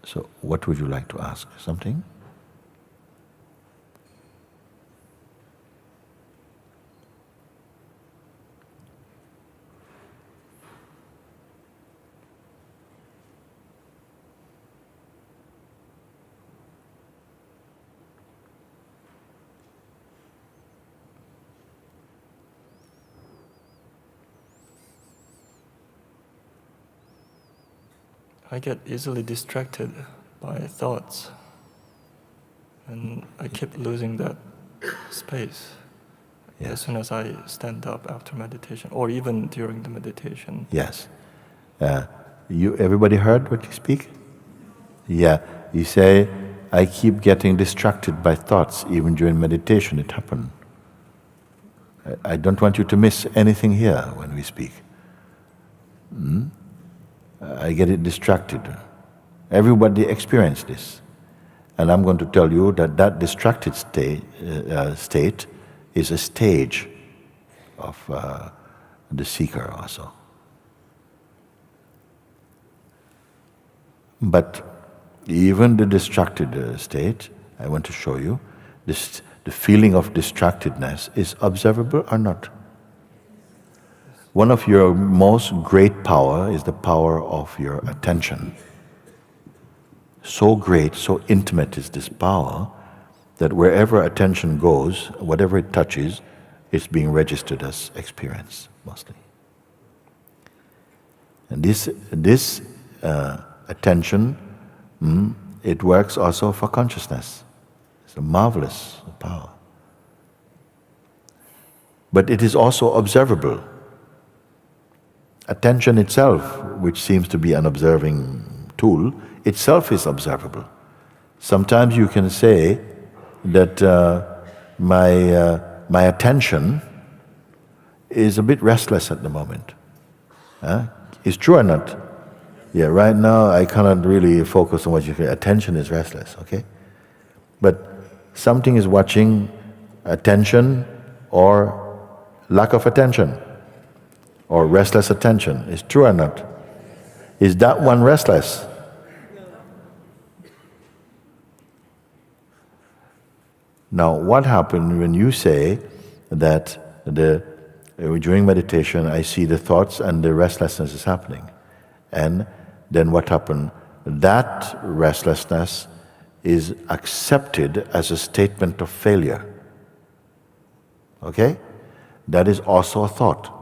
So what would you like to ask? Something? I get easily distracted by thoughts, and I keep losing that space. Yes. As soon as I stand up after meditation, or even during the meditation. Yes. Everybody heard what you speak? Yeah. You say, I keep getting distracted by thoughts, even during meditation it happened. I don't want you to miss anything here when we speak. I get it distracted. Everybody experienced this. And I'm going to tell you that that distracted state is a stage of the seeker also. But even the distracted state, I want to show you, the feeling of distractedness is observable or not? One of your most great power is the power of your attention. So great, so intimate is this power that wherever attention goes, whatever it touches, it's being registered as experience, mostly. And this attention, it works also for consciousness. It's a marvelous power. But it is also observable. Attention itself, which seems to be an observing tool, itself is observable. Sometimes you can say that my attention is a bit restless at the moment. Is true or not? Yeah, right now I cannot really focus on what you say. Attention is restless, okay? But something is watching attention or lack of attention or restless attention. Is true or not? Is that one restless? Now, what happens when you say that during meditation I see the thoughts and the restlessness is happening, and then what happened? That restlessness is accepted as a statement of failure. Okay? That is also a thought.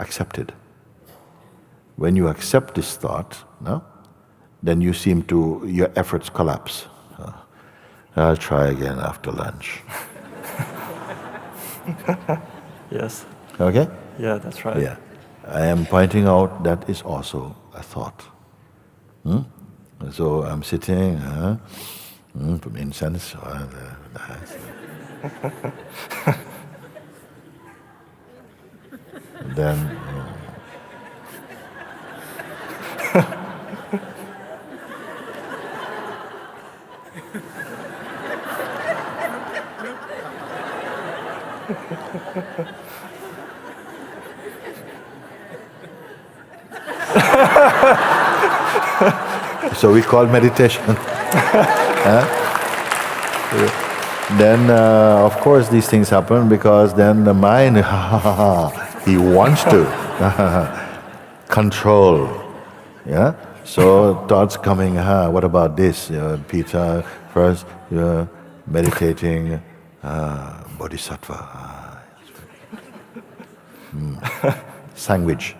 Accepted. When you accept this thought, no, then you seem to, your efforts collapse. I'll try again after lunch. Yes. Okay? Yeah, that's right. Yeah. I am pointing out that is also a thought. So I'm sitting, put incense. Then so we call meditation. Then, of course, these things happen because then the mind, he wants to control. Yeah. So thoughts coming. What about this, Peter? First, you're meditating, bodhisattva. Sandwich.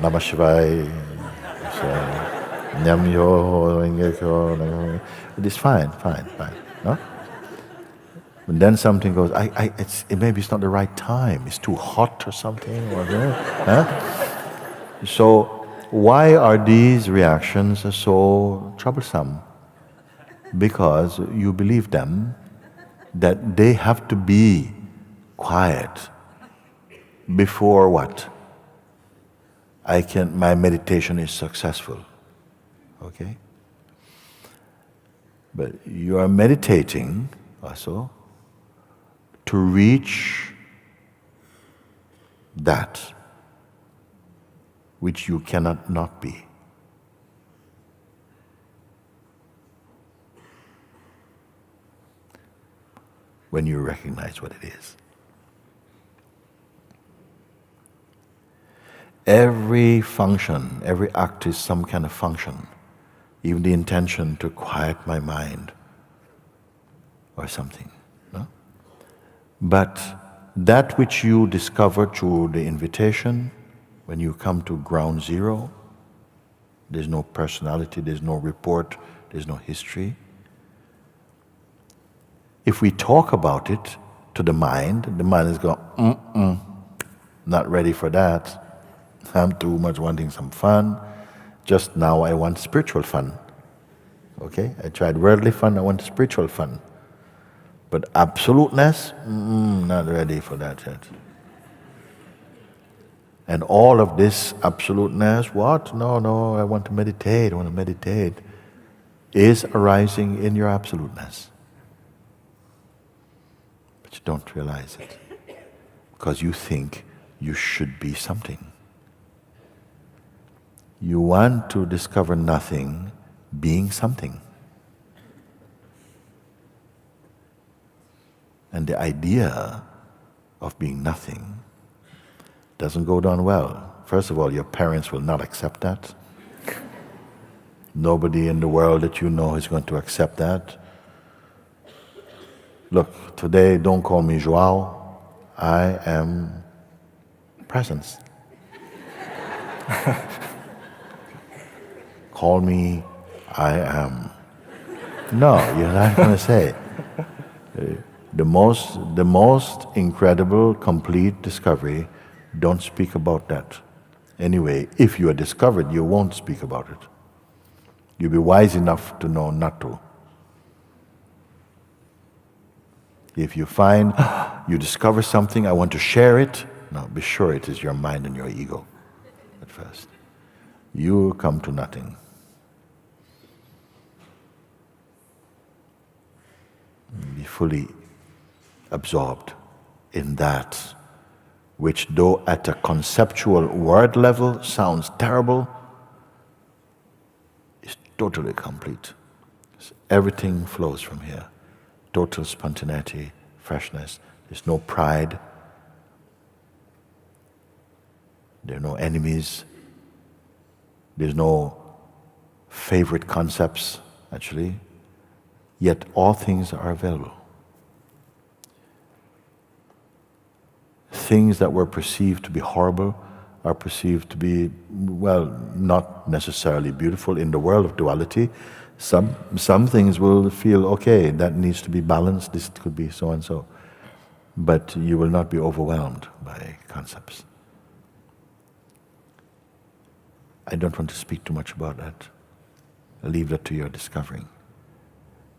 Namah Shivaya. Nyam yo, it is fine. No? And then something goes, maybe it's not the right time, it's too hot or something. So why are these reactions so troublesome? Because you believe them that they have to be quiet before what? My meditation is successful. Okay? But you are meditating also to reach that which you cannot not be. When you recognize what it is. Every function, every act is some kind of function. Even the intention to quiet my mind or something. No? But that which you discover through the invitation, when you come to ground zero, there's no personality, there's no report, there's no history. If we talk about it to the mind is going, not ready for that. I'm too much wanting some fun. Just now I want spiritual fun. Okay? I tried worldly fun, I want spiritual fun. But absoluteness, not ready for that yet. And all of this absoluteness, what? No, I want to meditate, is arising in your absoluteness. But you don't realize it. Because you think you should be something. You want to discover nothing being something. And the idea of being nothing doesn't go down well. First of all, your parents will not accept that. Nobody in the world that you know is going to accept that. Look, today don't call me Joao. I am presence. Call me I am. No, you're not going to say. The most incredible, complete discovery, don't speak about that. Anyway, if you are discovered, you won't speak about it. You'll be wise enough to know not to. If you find you discover something, I want to share it, no, be sure it is your mind and your ego at first. You come to nothing. Be fully absorbed in that which, though at a conceptual word level sounds terrible, is totally complete. Everything flows from here. Total spontaneity, freshness. There's no pride. There are no enemies. There's no favorite concepts, actually. Yet all things are available. Things that were perceived to be horrible are perceived to be, well, not necessarily beautiful. In the world of duality, some things will feel, okay, that needs to be balanced, this could be so and so. But you will not be overwhelmed by concepts. I don't want to speak too much about that. I'll leave that to your discovering.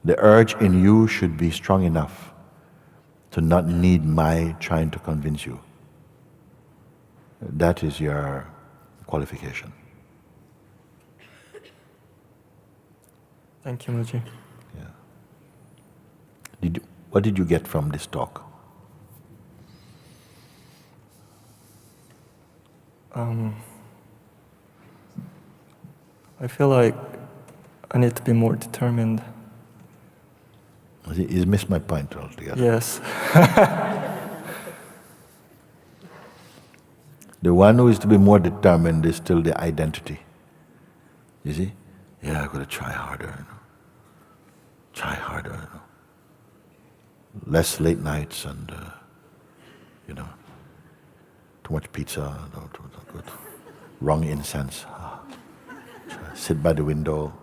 The urge in you should be strong enough to not need my trying to convince you. That is your qualification. Thank you, Mooji. Yeah. What did you get from this talk? I feel like I need to be more determined. He's missed my point altogether. Yes. The one who is to be more determined is still the identity. You see? Yeah, I've got to try harder. You know? Try harder. You know? Less late nights and, too much pizza. No, not good. Wrong incense. Sit by the window.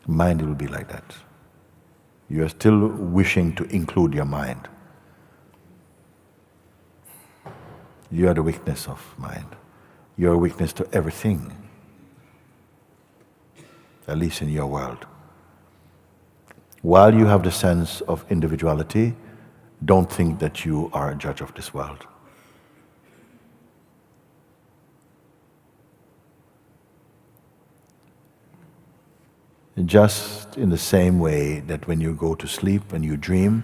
Mind will be like that. You are still wishing to include your mind. You are the weakness of mind. You are a weakness to everything, at least in your world. While you have the sense of individuality, don't think that you are a judge of this world. Just in the same way that when you go to sleep and you dream,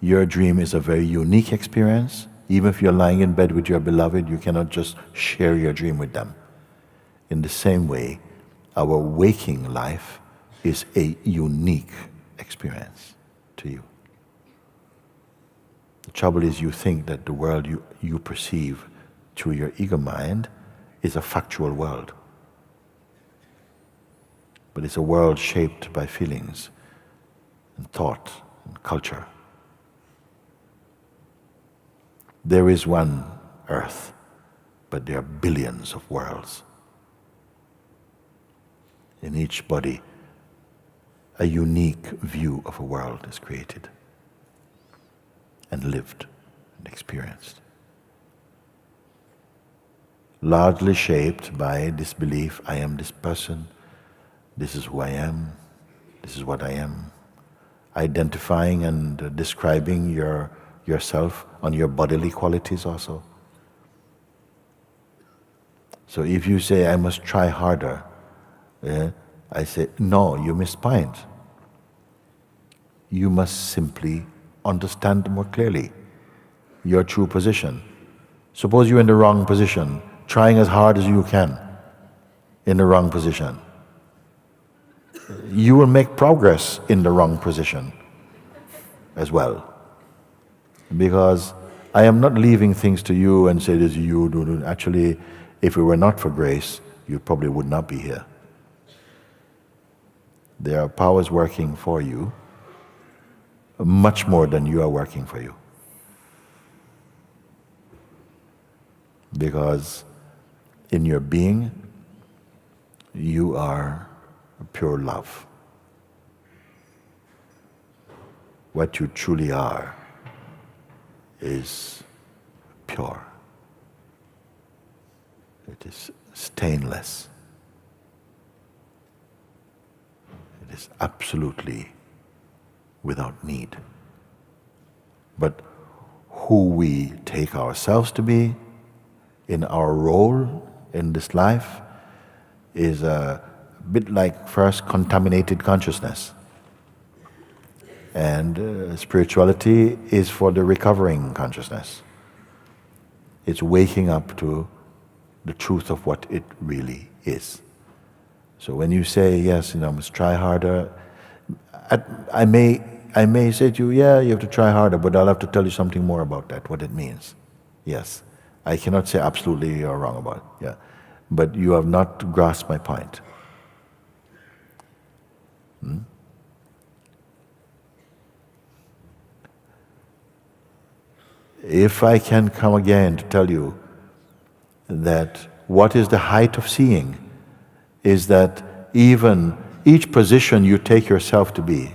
your dream is a very unique experience. Even if you're lying in bed with your beloved, you cannot just share your dream with them. In the same way, our waking life is a unique experience to you. The trouble is you think that the world you perceive through your ego mind is a factual world. But it's a world shaped by feelings and thought and culture. There is one earth, but there are billions of worlds. In each body, a unique view of a world is created and lived and experienced. Largely shaped by this belief, I am this person, this is who I am, this is what I am. Identifying and describing yourself on your bodily qualities also. So if you say, I must try harder, I say, no, you missed point. You must simply understand more clearly your true position. Suppose you're in the wrong position, trying as hard as you can in the wrong position. You will make progress in the wrong position as well. Because I am not leaving things to you and say this you do. Actually, if it were not for grace, you probably would not be here. There are powers working for you much more than you are working for you. Because in your being, you are pure love. What you truly are is pure. It is stainless. It is absolutely without need. But who we take ourselves to be in our role in this life is a bit like first contaminated consciousness. And spirituality is for the recovering consciousness. It's waking up to the truth of what it really is. So when you say, yes, I must try harder, I may say to you, yeah, you have to try harder, but I'll have to tell you something more about that, what it means. Yes. I cannot say absolutely you're wrong about it. Yeah. But you have not grasped my point. If I can come again to tell you that what is the height of seeing is that even each position you take yourself to be,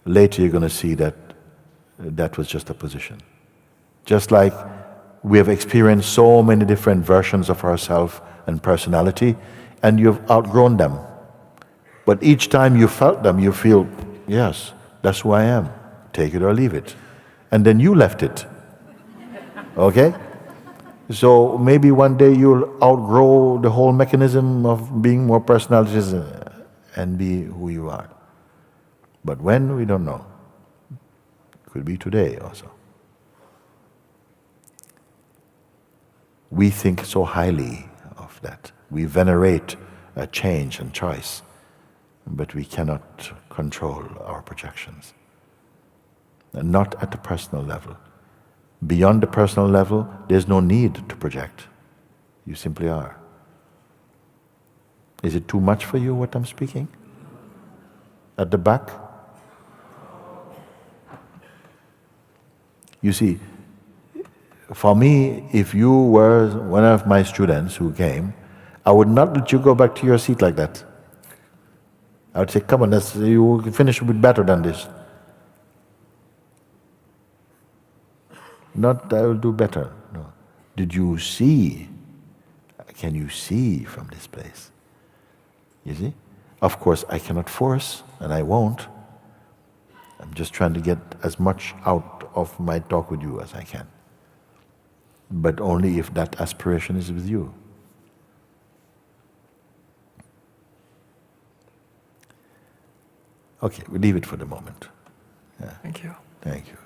later you're going to see that that was just a position. Just like we have experienced so many different versions of ourselves and personality, and you've outgrown them. But each time you felt them, you feel, yes, that's who I am. Take it or leave it. And then you left it. Okay? So maybe one day you'll outgrow the whole mechanism of being more personalities and be who you are. But when, we don't know. Could be today also. We think so highly of that. We venerate change and choice, but we cannot control our projections. And not at the personal level. Beyond the personal level, there's no need to project. You simply are. Is it too much for you what I'm speaking? At the back? You see, for me, if you were one of my students who came, I would not let you go back to your seat like that. I would say, come on, you will finish with better than this. Not, I will do better. No. Did you see? Can you see from this place? You see? Of course, I cannot force, and I won't. I'm just trying to get as much out of my talk with you as I can. But only if that aspiration is with you. Okay, we leave it for the moment. Yeah. Thank you. Thank you.